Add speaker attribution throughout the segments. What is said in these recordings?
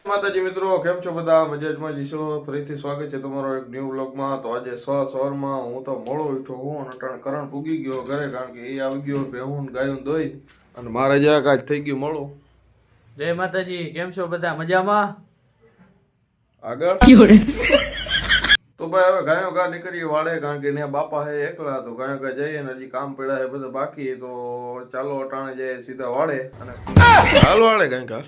Speaker 1: માતાજી મિત્રો, કેમ છો બધા? મજામાં જીશો. ફરીથી સ્વાગત છે તમારો એક ન્યૂ વ્લોગમાં. તો આજે સવારમાં હું તો મોડો ઉઠ્યો હું અને કરણ પૂગી ગયો ઘરે, કારણ કે એ આવી ગયો ભેહું ગાયું દોઈ અને મારે જરાક આજ થઈ ગયું મોડું.
Speaker 2: જય માતાજી, કેમ છો બધા? મજામાં?
Speaker 1: આગળ તો ભાઈ હવે ગાયો ગા નીકળીએ વાળે, કારણ કે ત્યાં બાપા હે એકલા, તો ગાયો ગા જઈએ ને હજી કામ પડ્યા છે બધા બાકી. તો ચાલો અટાણે જઈએ સીધા વાળે અને હાલ વાળે ગાય કા.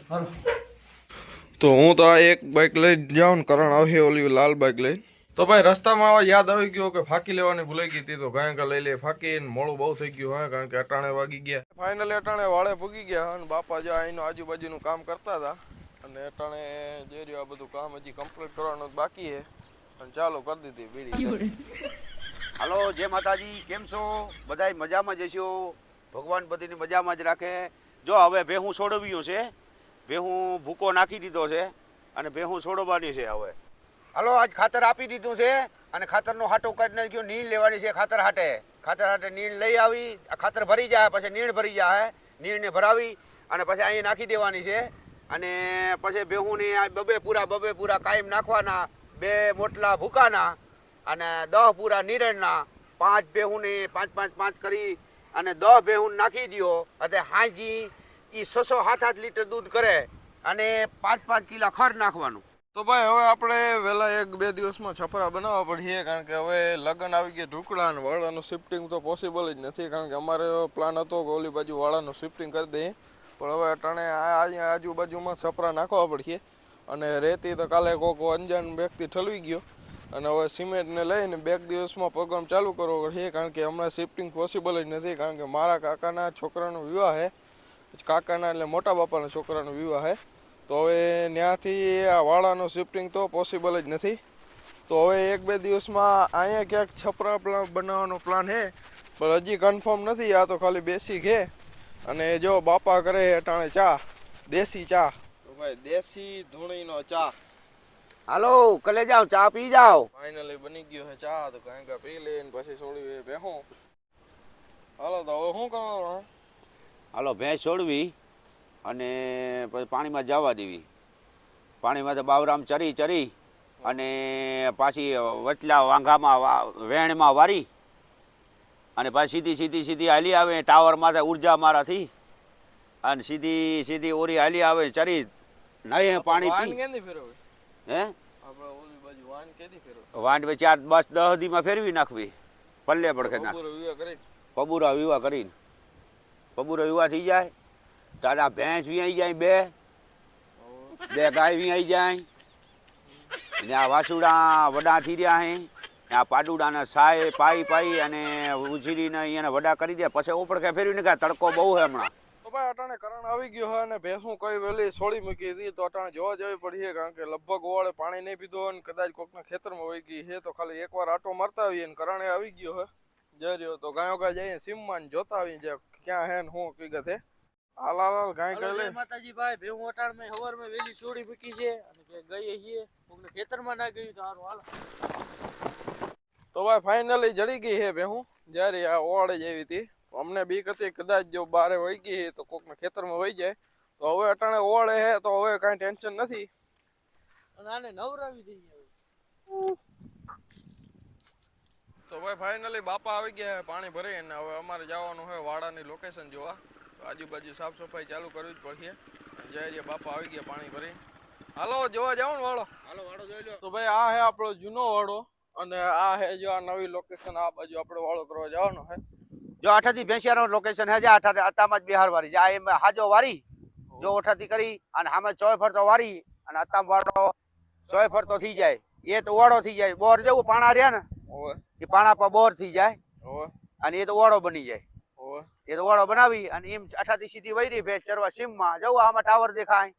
Speaker 1: તો હું તો આ એક બાઇક લઈ જાઉં ને કરણ આવી ઓલી લાલ બાઇક લઈ. તો ભાઈ રસ્તામાં આવા યાદ આવી ગયો કે ફાકી લેવાની ભૂલાઈ ગઈ હતી, તો ગાયકા લઈ લે ફાકી. મોડું બહુ થઈ ગયું હા, કારણ કે અટાણે વાગી ગયા. ફાઇનલી અટાણે વાળે પૂગી ગયા અને બાપા જો અહીંનું આજુબાજુનું કામ કરતા હતા અને અટાણે જે રહ્યું આ બધું કામ હજી કમ્પ્લીટ કરવાનું બાકી છે અને ચાલો કરી દીધી બીડી.
Speaker 3: હાલો, જય માતાજી, કેમ છો બધાય? મજામાં જશો? ભગવાન બધીની મજામાં જ રાખે. જો હવે ભેહું છોડવ્યું છે, ભેહું ભૂકો નાખી દીધો છે અને ભેહું છોડવાની છે હવે. હાલો, આજ ખાતર આપી દીધું છે અને ખાતરનો હાટો કાઢી નાખ્યો. નીણ લેવાની છે ખાતર હાટે નીણ લઈ આવી. ખાતર ભરી જાય પછી નીણ ભરી જાય, નીણને ભરાવી અને પછી અહીં નાખી દેવાની છે. અને પછી ભેહુંને બબે પૂરા કાયમ નાખવાના. 2 મોટલા ભૂકાના અને 10 પૂરા નીરણના. 5 ભેહુંને 5 કરી અને 10 ભેહું નાખી દો અને હાજી એ 600-7 લીટર દૂધ કરે અને 5 કિલા ખર નાખવાનું.
Speaker 1: તો ભાઈ હવે આપણે વહેલા 1-2 દિવસમાં છપરા બનાવવા પડીએ, કારણ કે હવે લગ્ન આવી ગયા ઢુકડા અને વાળાનું શિફ્ટિંગ તો પોસિબલ જ નથી, કારણ કે અમારે પ્લાન હતો કે ઓલી બાજુ વાળાનું શિફ્ટિંગ કરી દઈએ, પણ હવે અટાણે અહીંયા આજુબાજુમાં છપરા નાખવા પડીએ. અને રેતી તો કાલે કોઈક અંજાન વ્યક્તિ ઠલવી ગયો અને હવે સિમેન્ટને લઈને 2 દિવસમાં પ્રોગ્રામ ચાલુ કરવો પડશે, કારણ કે હમણાં શિફ્ટિંગ પોસિબલ જ નથી, કારણ કે મારા કાકાના છોકરાનો વિવાહ છે, કાકાના એટલે મોટા બાપાના છોકરાનો વિવાહ છે. તો હવે ત્યાંથી આ વાળાનું શિફ્ટિંગ તો પોસિબલ જ નથી. તો હવે 1-2 દિવસમાં અહીંયા ક્યાંક છપરા બનાવવાનો પ્લાન છે, પણ હજી કન્ફર્મ નથી. આ તો ખાલી બેસી છે અને જો બાપા કરે અટાણે ચા, દેશી ચા. તો ભાઈ દેશી ધૂણીનો ચા.
Speaker 3: હાલો, કલે જાઓ, ચા પી જાઓ.
Speaker 1: ફાઇનલી બની ગયો છે ચા, તો કાંઈ પી લઈને પછી છોડી બેહું. હાલો, તો હવે શું કરવાનું?
Speaker 3: હાલો, ભેંસ છોડવી અને પછી પાણીમાં જવા દેવી. પાણીમાં તો બાવરામ ચરી અને પાછી વચલા વાંઘામાં વેણમાં વારી અને પાછી સીધી હાલી આવે ટાવરમાં ઉર્જા મારાથી અને સીધી ઓરી હાલી આવે ચરી નહીં પાણી પી. હે વાંડ 4-10 દીમાં ફેરવી નાખવી, પલ્લે પડખે નાખ. પબુરા વિવાહ કરીને પબુરા વિવાહ થઈ જાય તારા ભેંસ વી જાય, 2 ગાય વી જાય ને આ વાસુડા વડા થઈ રહ્યા હે. આ પાડુડાના સાય પાઈ અને ઉછીરીને અહીંયા વડા કરી દે, પછી ઉપડકે ફેરવી નાખે. તડકો બહુ છે હમણાં.
Speaker 1: તો ભાઈ અટાણે કરણ આવી ગયો હોય અને ભેંસું કઈ વહેલી છોડી મૂકી હતી, તો અટાણે જોવા જવી પડી, કારણ કે લગભગ ઓવાળે પાણી નહીં પીધો અને કદાચ કોકના ખેતરમાં વહી ગઈ છે. તો ખાલી એકવાર આટો મારતા આવીએ ને કરણે આવી ગયો હે જઈ રહ્યો, તો ગાયો ગા જઈએ સીમમાં જોતા આવીએ જે ક્યાં હે ને શું હકીકત હે. હાલ ગાય કહે લે
Speaker 2: માતાજી ભાઈ, ભેહું અટાણમાં હવારમાં વેલી છોડી મૂકી છે અને કે ગઈ છીએ કોકને ખેતરમાં ના ગઈ તો સારું હાલ.
Speaker 1: તો ભાઈ ફાઇનલી જડી ગઈ છે ભેહું. જ્યારે આ ઓવાળે જ આવી હતી, અમને બીક હતી કદાચ જો બારે વહી ગઈ તો કોકના ખેતરમાં વહી જાય. તો હવે અટાણે ઓવાળે છે તો હવે કાંઈ ટેન્શન નથી
Speaker 2: અને આને નવરાવી દઈએ.
Speaker 1: તો ભાઈ ફાઇનલી બાપા આવી ગયા પાણી ભરી અને હવે અમારે જવાનું છે વાડાની લોકેશન જોવા. તો આજુબાજુ સાફ સફાઈ ચાલુ કરવી જ પડશે. જય બાપા આવી ગયા પાણી ભરી. હાલો જોવા જાવ ને વાડો.
Speaker 3: હાલો, વાડો જોઈ લો.
Speaker 1: તો ભાઈ આ હે આપણો જૂનો વાડો અને આ હે જો આ નવી લોકેશન. આ બાજુ આપણે વાડો કરવા જવાનો છે.
Speaker 3: જો 8થી ભેંસિયાનો લોકેશન હે, જા 8 આતામાં જ બિહાર વારી જા એમ હાજો વારી જો 8થી કરી અને સામે 4 ફરતો વારી અને આતામ વાડો 4 ફરતો થઈ જાય. એ તો ઓળો થઈ જાય. બોર જેવું પાણા રહ્યા ને એ પાણા પર બોર થઈ જાય અને એ તો ઓળો બની જાય. એ તો ઓળો બનાવી અને એમ 8થી સીધી વૈરી ભેંસ ચરવા સીમમાં જવું. આમાં ટાવર દેખાય,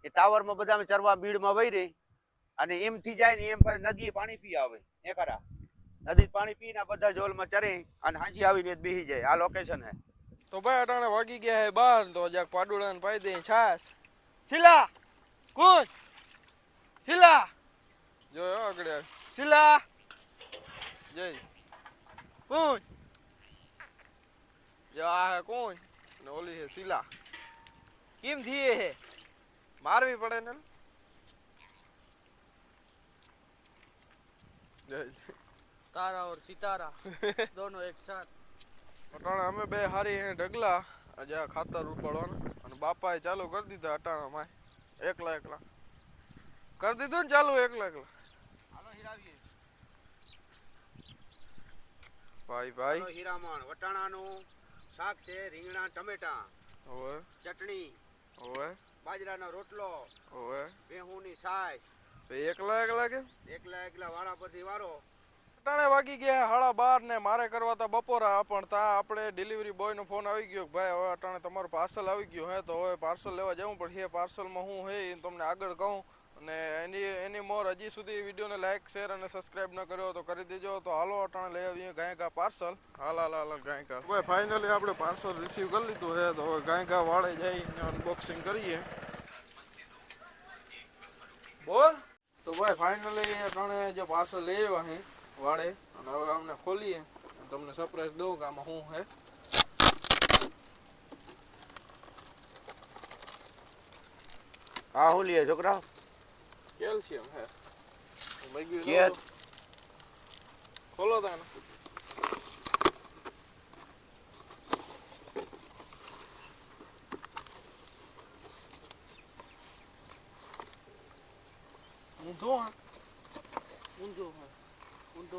Speaker 3: એ ટાવરમાં બધા ચરવા બીડમાં વૈરી અને એમ થઈ જાય ને એમ નદી પાણી પી આવે. એ ખરા નદી પાણી પીને બધા જોલમાં ચરે અને હાજી આવીને બેસી જાય. આ લોકેશન હે.
Speaker 1: તો ભાઈ અટાણે વાગી ગયા હે 12, તો જાક પાડુડાને પાઈ દે છાસ. શીલા કોણ શીલા જો આગળ શીલા જય કોણ જો આ હે કોણ અને ઓલી હે શીલા કેમ થઈએ હે મારવી પડે ને
Speaker 2: तारा और सितारा दोनों एक साथ
Speaker 1: અટાણે અમે બે હારી હે ઢગલા આજે આ ખાતર ઉપાડવાનું અને બાપાએ ચાલુ કરી દીધા અટાણામાં એકલા કરી દીધું ને ચાલુ એકલા
Speaker 3: હાલો હીરાવીએ
Speaker 1: ભાઈ
Speaker 3: હાલો હીરામણ વટાણાનું શાક છે રીંગણા ટમેટા
Speaker 1: ઓવે
Speaker 3: ચટણી
Speaker 1: ઓવે
Speaker 3: બાજરાનો રોટલો
Speaker 1: ઓવે
Speaker 3: ભેહુંની છાશ
Speaker 1: ભાઈ એકલા કે
Speaker 3: એકલા વાળા પરથી વારો
Speaker 1: અટાણે વાગી ગયા 12:30 ને મારે કરવા તા બપોરા પણ તા આપણે ડિલિવરી બોયનો ફોન આવી ગયો કે ભાઈ હવે અટાણે તમારું પાર્સલ આવી ગયું હે તો હવે પાર્સલ લેવા જવું પડશે પાર્સલમાં હું હે એ તમને આગળ કહું અને એની મોર હજી સુધી વિડીયોને લાઈક શેર અને સબસ્ક્રાઇબ ન કર્યો તો કરી દેજો તો હાલો અટાણે લઈ આવીએ ગાયકા પાર્સલ હાલ ગાયકા ભાઈ ફાઇનલી આપણે પાર્સલ રિસીવ કરી લીધું છે તો હવે ગાયકા વાળે જઈને અનબોક્સિંગ કરીએ બોલ તો ભાઈ ફાઇનલી અટાણે જે પાર્સલ લઈ આવ્યા છે વાળે અને હવે અમને ખોલીએ તમને સરપ્રાઈઝ દઉં કે આમાં શું હે
Speaker 3: હા હું લઈએ છોકરા
Speaker 1: કેલ્શિયમ હે
Speaker 3: કેટ
Speaker 1: ખોલો તા ને ઊંધો હે
Speaker 2: ઊંધો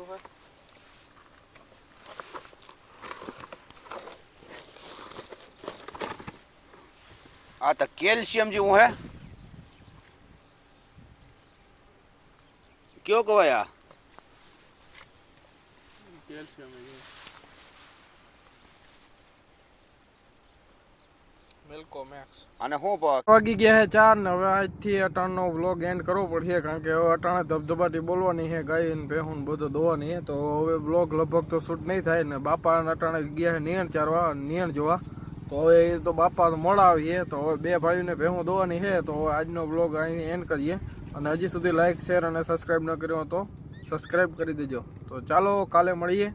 Speaker 2: है
Speaker 3: આ તો કેલ્શિયમ જેવું હે કયો કહેવાય આ
Speaker 1: કેલ્શિયમ મિલ્કો મેક્સ
Speaker 3: અને હું
Speaker 1: વાગી ગયા હે 4 ને હવે આજથી અટાણનો વ્લોગ એન્ડ કરવો પડશે કારણ કે હવે અટાણે ધબધબાટી બોલવાની છે ગાય ને ભેહું ને બધું ધોવાની છે તો હવે વ્લોગ લગભગ તો શૂટ નહીં થાય ને બાપા અટાણે ગયા છે નિયણ ચારવા નિયણ જોવા તો હવે એ તો બાપા તો મોડા આવીએ તો હવે બે ભાઈઓને ભેહું ધોવાની છે તો હવે આજનો વ્લોગ અહીં એન્ડ કરીએ અને હજી સુધી લાઈક શેર અને સબસ્ક્રાઈબ ન કર્યો તો સબસ્ક્રાઈબ કરી દેજો તો ચાલો કાલે મળીએ